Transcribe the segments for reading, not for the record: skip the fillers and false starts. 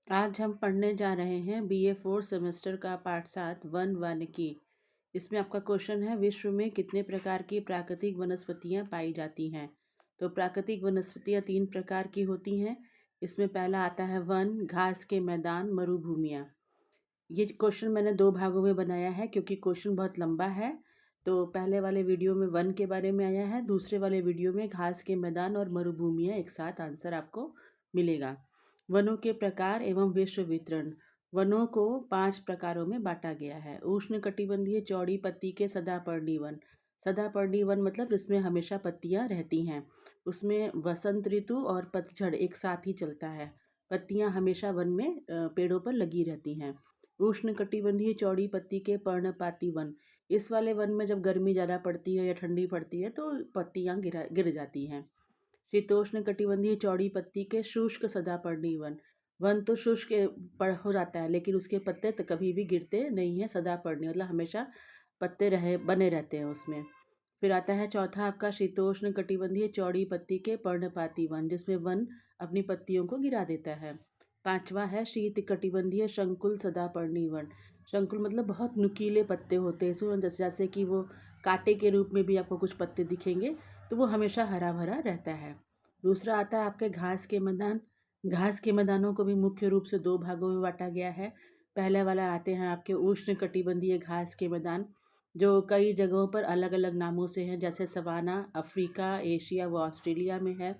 आज हम पढ़ने जा रहे हैं बीए फोर्थ सेमेस्टर का पाठ 7 वन वानिकी। इसमें आपका क्वेश्चन है, विश्व में कितने प्रकार की प्राकृतिक वनस्पतियां पाई जाती हैं। तो प्राकृतिक वनस्पतियां 3 प्रकार की होती हैं। इसमें पहला आता है वन, घास के मैदान, मरुभूमियां। ये क्वेश्चन मैंने 2 भागों में बनाया है क्योंकि क्वेश्चन बहुत लंबा है। तो पहले वाले वीडियो में वन के बारे में आया है, दूसरे वाले वीडियो में घास के मैदान और मरुभूमियां एक साथ आंसर आपको मिलेगा। वनों के प्रकार एवं विश्व वितरण। वनों को 5 प्रकारों में बांटा गया है। उष्णकटिबंधीय चौड़ी पत्ती के सदापर्णी वन। सदापर्णी वन मतलब जिसमें हमेशा पत्तियां रहती हैं। उसमें वसंत ऋतु और पतझड़ एक साथ ही चलता है। पत्तियां हमेशा वन में पेड़ों पर लगी रहती हैं। उष्णकटिबंधीय चौड़ी पत्ती के पर्णपाती वन। इस वाले वन में जब गर्मी ज़्यादा पड़ती है या ठंडी पड़ती है तो पत्तियां गिर जाती हैं। शीतोष्ण कटिबंधीय चौड़ी पत्ती के शुष्क सदापर्णी वन। वन तो शुष्क हो जाता है लेकिन उसके पत्ते तो कभी भी गिरते नहीं हैं। सदापर्णी मतलब हमेशा पत्ते रहे बने रहते हैं उसमें। फिर आता है चौथा आपका शीतोष्ण कटिबंधीय चौड़ी पत्ती के पर्णपाती वन, जिसमें वन अपनी पत्तियों को गिरा देता है। पांचवा है शीत कटिबंधीय शंकुल सदापर्णी वन। शंकुल मतलब बहुत नुकीले पत्ते होते हैं इसमें, जैसे जैसे कि वो कांटे के रूप में भी आपको कुछ पत्ते दिखेंगे, तो वो हमेशा हरा भरा रहता है। दूसरा आता है आपके घास के मैदान। घास के मैदानों को भी मुख्य रूप से 2 भागों में बांटा गया है। पहले वाला आते हैं आपके उष्ण कटिबंधीय घास के मैदान, जो कई जगहों पर अलग अलग नामों से हैं, जैसे सवाना अफ्रीका, एशिया व ऑस्ट्रेलिया में है।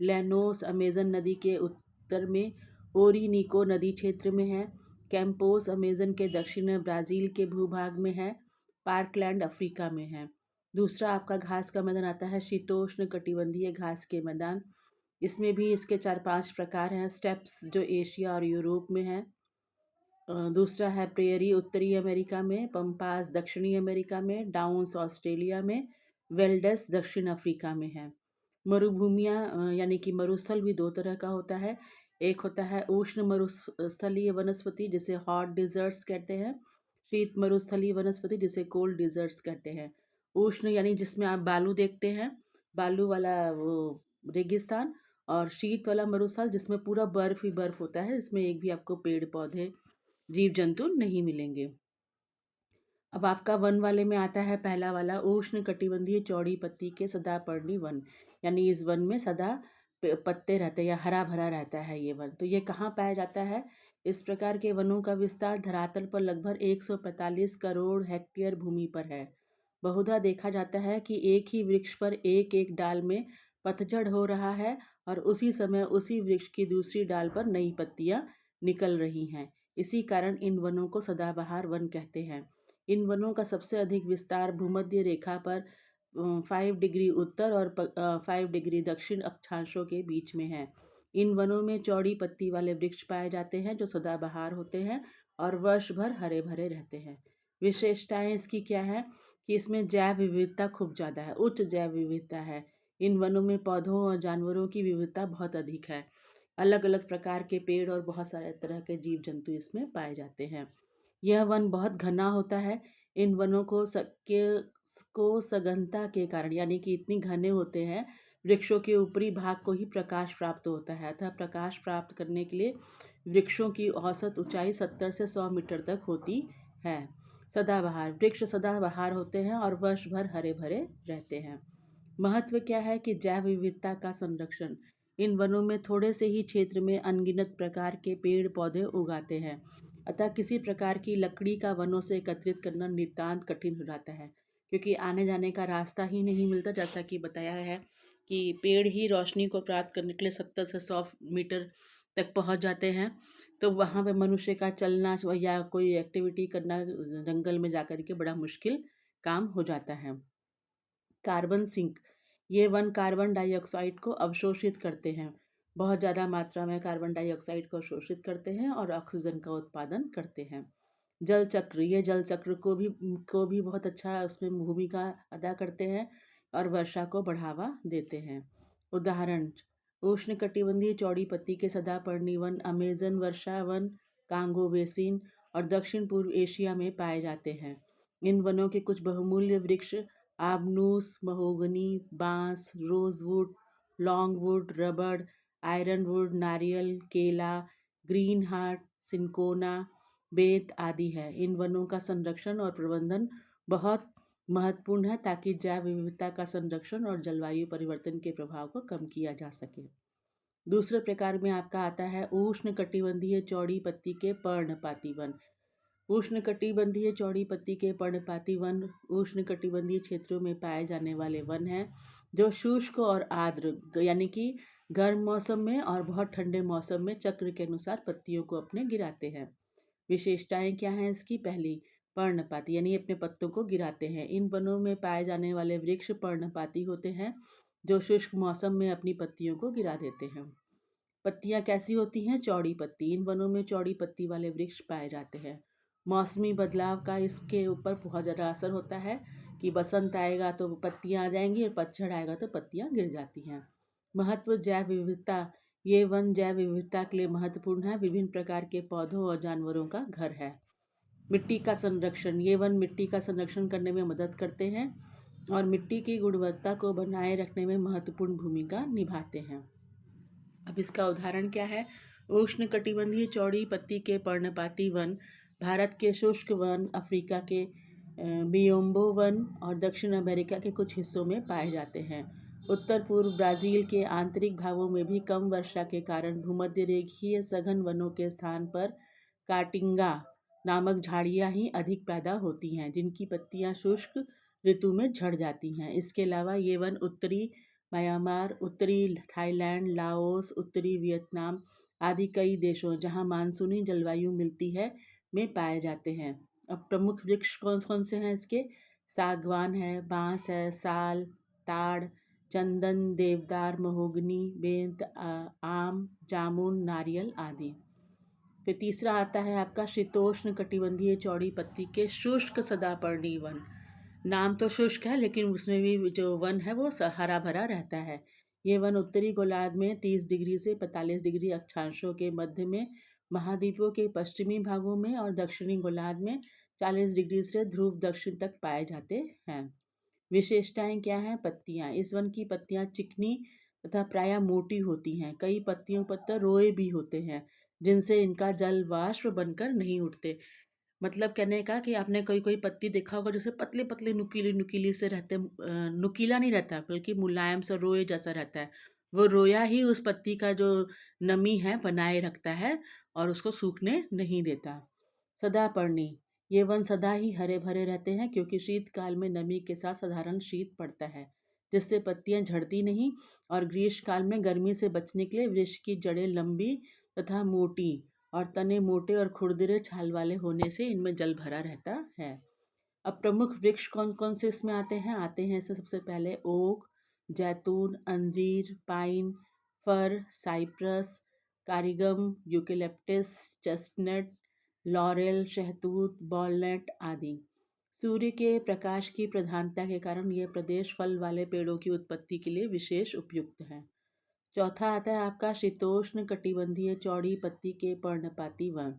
लेनोस अमेजन नदी के उत्तर में, ओरिनिको नदी क्षेत्र में है। कैंपोस अमेजन के दक्षिण ब्राज़ील के भूभाग में है। पार्कलैंड अफ्रीका में है। दूसरा आपका घास का मैदान आता है शीतोष्ण कटिबंधीय घास के मैदान। इसमें भी इसके 4-5 प्रकार हैं। स्टेप्स जो एशिया और यूरोप में है। दूसरा है प्रेयरी उत्तरी अमेरिका में, पम्पास दक्षिणी अमेरिका में, डाउन्स ऑस्ट्रेलिया में, वेल्डस दक्षिण अफ्रीका में है। मरुभूमियाँ यानी कि मरुस्थल भी 2 तरह का होता है। एक होता है उष्ण मरुस्थलीय वनस्पति जिसे हॉट डिजर्ट्स कहते हैं। शीत मरुस्थलीय वनस्पति जिसे कोल्ड डिजर्ट्स कहते हैं। उष्ण यानी जिसमें आप बालू देखते हैं, बालू वाला वो रेगिस्तान। और शीत वाला मरुस्थल जिसमें पूरा बर्फ ही बर्फ होता है, इसमें एक भी आपको पेड़ पौधे जीव जंतु नहीं मिलेंगे। अब आपका वन वाले में आता है पहला वाला उष्ण कटिबंधीय चौड़ी पत्ती के सदापर्णी वन। यानी इस वन में सदा पत्ते रहते हैं या हरा भरा रहता है ये वन। तो ये कहाँ पाया जाता है? इस प्रकार के वनों का विस्तार धरातल पर लगभग 145 करोड़ हेक्टेयर भूमि पर है। बहुधा देखा जाता है कि एक ही वृक्ष पर एक एक डाल में पतझड़ हो रहा है और उसी समय उसी वृक्ष की दूसरी डाल पर नई पत्तियां निकल रही हैं। इसी कारण इन वनों को सदाबहार वन कहते हैं। इन वनों का सबसे अधिक विस्तार भूमध्य रेखा पर 5 डिग्री उत्तर और 5 डिग्री दक्षिण अक्षांशों के बीच में है। इन वनों में चौड़ी पत्ती वाले वृक्ष पाए जाते हैं जो सदाबहार होते हैं और वर्ष भर हरे भरे रहते हैं। विशेषताएं इसकी क्या है कि इसमें जैव विविधता खूब ज़्यादा है, उच्च जैव विविधता है। इन वनों में पौधों और जानवरों की विविधता बहुत अधिक है। अलग अलग प्रकार के पेड़ और बहुत सारे तरह के जीव जंतु इसमें पाए जाते हैं। यह वन बहुत घना होता है। इन वनों को सघनता के कारण यानी कि इतनी घने होते हैं, वृक्षों के ऊपरी भाग को ही प्रकाश प्राप्त होता है। अतः प्रकाश प्राप्त करने के लिए वृक्षों की औसत ऊंचाई 70 से 100 मीटर तक होती है। सदाबहार वृक्ष सदाबहार होते हैं और वर्ष भर हरे भरे रहते हैं। महत्व क्या है कि जैव विविधता का संरक्षण। इन वनों में थोड़े से ही क्षेत्र में अनगिनत प्रकार के पेड़ पौधे उगाते हैं। अतः किसी प्रकार की लकड़ी का वनों से एकत्रित करना नितांत कठिन हो जाता है, क्योंकि आने जाने का रास्ता ही नहीं मिलता। जैसा कि बताया है कि पेड़ ही रोशनी को प्राप्त करने के लिए 70 से 100 मीटर तक पहुंच जाते हैं। तो वहाँ पे मनुष्य का चलना या कोई एक्टिविटी करना जंगल में जाकर के बड़ा मुश्किल काम हो जाता है। Carbon sink. ये वन कार्बन डाइऑक्साइड को अवशोषित करते हैं। बहुत ज़्यादा मात्रा में कार्बन डाइऑक्साइड को अवशोषित करते हैं और ऑक्सीजन का उत्पादन करते हैं। जल चक्र। ये जल चक्र को भी बहुत अच्छा उसमें भूमिका अदा करते हैं और वर्षा को बढ़ावा देते हैं। उदाहरण: उष्णकटिबंधीय चौड़ी पत्ती के सदापर्णी वन अमेजन वर्षा वन, कांगो बेसिन और दक्षिण पूर्व एशिया में पाए जाते हैं। इन वनों के कुछ बहुमूल्य वृक्ष आबनूस, महोगनी, बांस, रोजवुड, लॉन्गवुड, रबड़, आयरनवुड, नारियल, केला, ग्रीन हार्ट, सिंकोना, बेंत आदि है। इन वनों का संरक्षण और प्रबंधन बहुत महत्वपूर्ण है ताकि जैव विविधता का संरक्षण और जलवायु परिवर्तन के प्रभाव को कम किया जा सके। दूसरे प्रकार में आपका आता है उष्णकटिबंधीय चौड़ी पत्ती के पर्णपाती वन। उष्णकटिबंधीय चौड़ी पत्ती के पर्णपाती वन उष्णकटिबंधीय क्षेत्रों में पाए जाने वाले वन हैं जो शुष्क और आर्द्र यानी कि गर्म मौसम में और बहुत ठंडे मौसम में चक्र के अनुसार पत्तियों को अपने गिराते हैं। विशेषताएं क्या हैं इसकी? पहली, पर्णपाती यानी अपने पत्तों को गिराते हैं। इन वनों में पाए जाने वाले वृक्ष पर्णपाती होते हैं जो शुष्क मौसम में अपनी पत्तियों को गिरा देते हैं। पत्तियां कैसी होती हैं? चौड़ी पत्ती। इन वनों में चौड़ी पत्ती वाले वृक्ष पाए जाते हैं। मौसमी बदलाव का इसके ऊपर बहुत ज़्यादा असर होता है कि बसंत आएगा तो पत्तियां आ जाएंगी और पतझड़ आएगा तो पत्तियां गिर जाती हैं। महत्व जैव विविधता। ये वन जैव विविधता के लिए महत्वपूर्ण है। विभिन्न प्रकार के पौधों और जानवरों का घर है। मिट्टी का संरक्षण। ये वन मिट्टी का संरक्षण करने में मदद करते हैं और मिट्टी की गुणवत्ता को बनाए रखने में महत्वपूर्ण भूमिका निभाते हैं। अब इसका उदाहरण क्या है? उष्णकटिबंधीय चौड़ी पत्ती के पर्णपाती वन भारत के शुष्क वन, अफ्रीका के बियोम्बो वन और दक्षिण अमेरिका के कुछ हिस्सों में पाए जाते हैं। उत्तर पूर्व ब्राज़ील के आंतरिक भागों में भी कम वर्षा के कारण भूमध्य रेखीय सघन वनों के स्थान पर काटिंगा नामक झाड़ियाँ ही अधिक पैदा होती हैं जिनकी पत्तियाँ शुष्क ऋतु में झड़ जाती हैं। इसके अलावा ये वन उत्तरी म्यांमार, उत्तरी थाईलैंड, लाओस, उत्तरी वियतनाम आदि कई देशों जहाँ मानसूनी जलवायु मिलती है में पाए जाते हैं। अब प्रमुख वृक्ष कौन कौन से हैं इसके? सागवान है, बांस है, साल, ताड़, चंदन, देवदार, महोगनी, बेंत, आम, जामुन, नारियल आदि। फिर तीसरा आता है आपका शीतोष्ण कटिबंधीय चौड़ी पत्ती के शुष्क सदापर्णी वन। नाम तो शुष्क है लेकिन उसमें भी जो वन है वो हरा भरा रहता है। ये वन उत्तरी गोलार्ध में 30 डिग्री से 45 डिग्री अक्षांशों के मध्य में, महाद्वीपों के पश्चिमी भागों में और दक्षिणी गोलार्ध में 40 डिग्री से ध्रुव दक्षिण तक पाए जाते हैं। विशेषताएं क्या हैं? पत्तियां। इस वन की पत्तियां चिकनी तथा प्रायः मोटी होती हैं। कई पत्तियों पर तो रोए भी होते हैं जिनसे इनका जल वाष्प बनकर नहीं उठते। मतलब कहने का कि आपने कोई कोई पत्ती देखा होगा जैसे पतले पतले नुकीली नुकीली से रहते नुकीला नहीं रहता बल्कि मुलायम सा रोए जैसा रहता है। वो रोया ही उस पत्ती का जो नमी है बनाए रखता है और उसको सूखने नहीं देता। सदापर्णी। ये वन सदा ही हरे भरे रहते हैं क्योंकि शीतकाल में नमी के साथ साधारण शीत पड़ता है जिससे पत्तियां झड़ती नहीं और ग्रीष्मकाल में गर्मी से बचने के लिए वृक्ष की जड़ें लंबी तथा मोटी और तने मोटे और खुरदरे छाल वाले होने से इनमें जल भरा रहता है। अब प्रमुख वृक्ष कौन कौन से इसमें आते हैं इससे सबसे पहले ओक, जैतून, अंजीर, पाइन, फर, साइप्रस, कारिगम, यूकेलिप्टस, चेस्टनट, लॉरेल, शहतूत, वॉलनट आदि। सूर्य के प्रकाश की प्रधानता के कारण यह प्रदेश फल वाले पेड़ों की उत्पत्ति के लिए विशेष उपयुक्त है। चौथा आता है आपका शीतोष्ण कटिबंधीय चौड़ी पत्ती के पर्णपाती वन।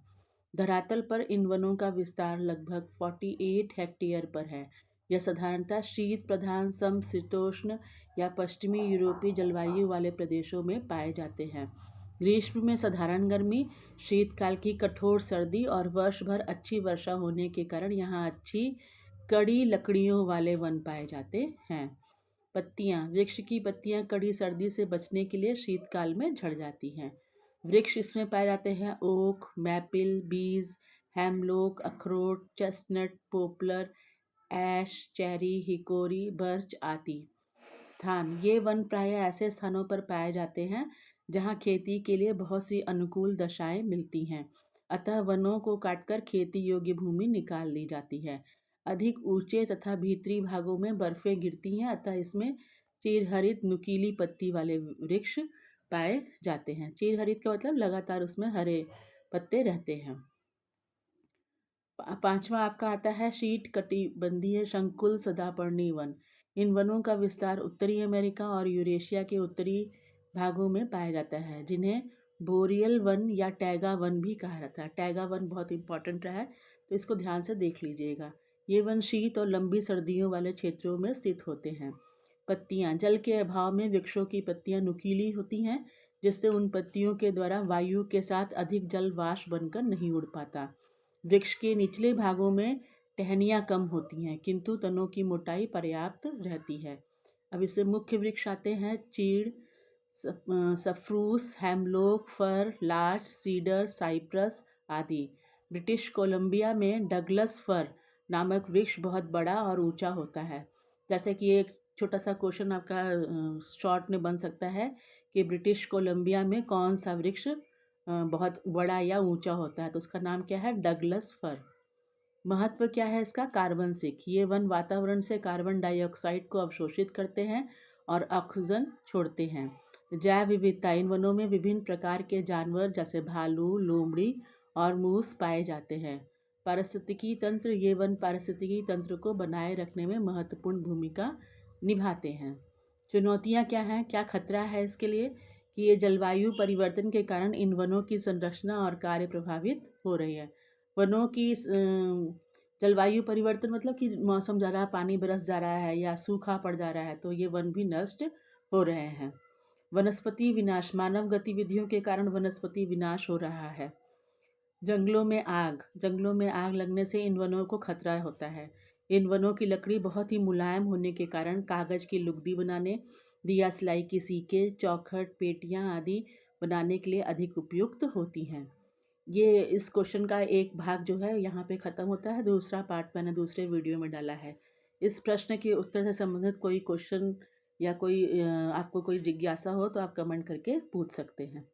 धरातल पर इन वनों का विस्तार लगभग 48 हेक्टेयर पर है। यह साधारणतः शीत प्रधान समशीतोष्ण या पश्चिमी यूरोपीय जलवायु वाले प्रदेशों में पाए जाते हैं। ग्रीष्म में साधारण गर्मी, शीतकाल की कठोर सर्दी और वर्ष भर अच्छी वर्षा होने के कारण यहाँ अच्छी कड़ी लकड़ियों वाले वन पाए जाते हैं। पत्तियां। वृक्ष की पत्तियां कड़ी सर्दी से बचने के लिए शीतकाल में झड़ जाती हैं। वृक्ष इसमें पाए जाते हैं ओक, मैपिल, बीज, हेमलॉक, अखरोट, चेस्टनट, पोपलर, ऐश, चेरी, हिकोरी, बर्च आदि। स्थान। ये वन प्रायः ऐसे स्थानों पर पाए जाते हैं जहाँ खेती के लिए बहुत सी अनुकूल दशाएं मिलती हैं, अतः वनों को काटकर खेती योग्य भूमि निकाल ली जाती है। अधिक ऊंचे तथा भीतरी भागों में बर्फें गिरती हैं अतः इसमें चिरहरित नुकीली पत्ती वाले वृक्ष पाए जाते हैं। चिरहरित का मतलब लगातार उसमें हरे पत्ते रहते हैं। पांचवा आपका आता है शीत कटिबंधीय शंकुल सदापर्णी वन। इन वनों का विस्तार उत्तरी अमेरिका और यूरेशिया के उत्तरी भागों में पाया जाता है जिन्हें बोरियल वन या टैगा वन भी कहा जाता है। टैगा वन बहुत इंपॉर्टेंट रहा है तो इसको ध्यान से देख लीजिएगा। ये वन शीत और लंबी सर्दियों वाले क्षेत्रों में स्थित होते हैं। पत्तियां। जल के अभाव में वृक्षों की पत्तियां नुकीली होती हैं जिससे उन पत्तियों के द्वारा वायु के साथ अधिक जल वाष्प बनकर नहीं उड़ पाता। वृक्ष के निचले भागों में टहनियाँ कम होती हैं, किंतु तनों की मोटाई पर्याप्त रहती है। अब इससे मुख्य वृक्ष आते हैं चीड़, सफ्रूस, हेमलॉक, फर, लार्च, सीडर, साइप्रस आदि। ब्रिटिश कोलंबिया में डगलस फर नामक वृक्ष बहुत बड़ा और ऊंचा होता है। जैसे कि एक छोटा सा क्वेश्चन आपका शॉर्ट में बन सकता है कि ब्रिटिश कोलंबिया में कौन सा वृक्ष बहुत बड़ा या ऊंचा होता है, तो उसका नाम क्या है? डगलस फर। महत्व क्या है इसका? कार्बन सिक। ये वन वातावरण से कार्बन डाइऑक्साइड को अवशोषित करते हैं और ऑक्सीजन छोड़ते हैं। जैव विविधता। इन वनों में विभिन्न प्रकार के जानवर जैसे भालू, लोमड़ी और मूस पाए जाते हैं। पारिस्थितिकी तंत्र। ये वन पारिस्थितिकी तंत्र को बनाए रखने में महत्वपूर्ण भूमिका निभाते हैं। चुनौतियाँ क्या हैं? क्या खतरा है इसके लिए? कि ये जलवायु परिवर्तन के कारण इन वनों की संरचना और कार्य प्रभावित हो रही है। वनों की जलवायु परिवर्तन मतलब कि मौसम जा रहा है, पानी बरस जा रहा है या सूखा पड़ जा रहा है, तो ये वन भी नष्ट हो रहे हैं। वनस्पति विनाश। मानव गतिविधियों के कारण वनस्पति विनाश हो रहा है। जंगलों में आग। जंगलों में आग लगने से इन वनों को खतरा होता है। इन वनों की लकड़ी बहुत ही मुलायम होने के कारण कागज़ की लुगदी बनाने, दिया सिलाई की सीकें, चौखट, पेटियाँ आदि बनाने के लिए अधिक उपयुक्त होती हैं। ये इस क्वेश्चन का एक भाग जो है यहाँ पे ख़त्म होता है। दूसरा पार्ट मैंने दूसरे वीडियो में डाला है। इस प्रश्न के उत्तर से संबंधित कोई क्वेश्चन या कोई आपको कोई जिज्ञासा हो तो आप कमेंट करके पूछ सकते हैं।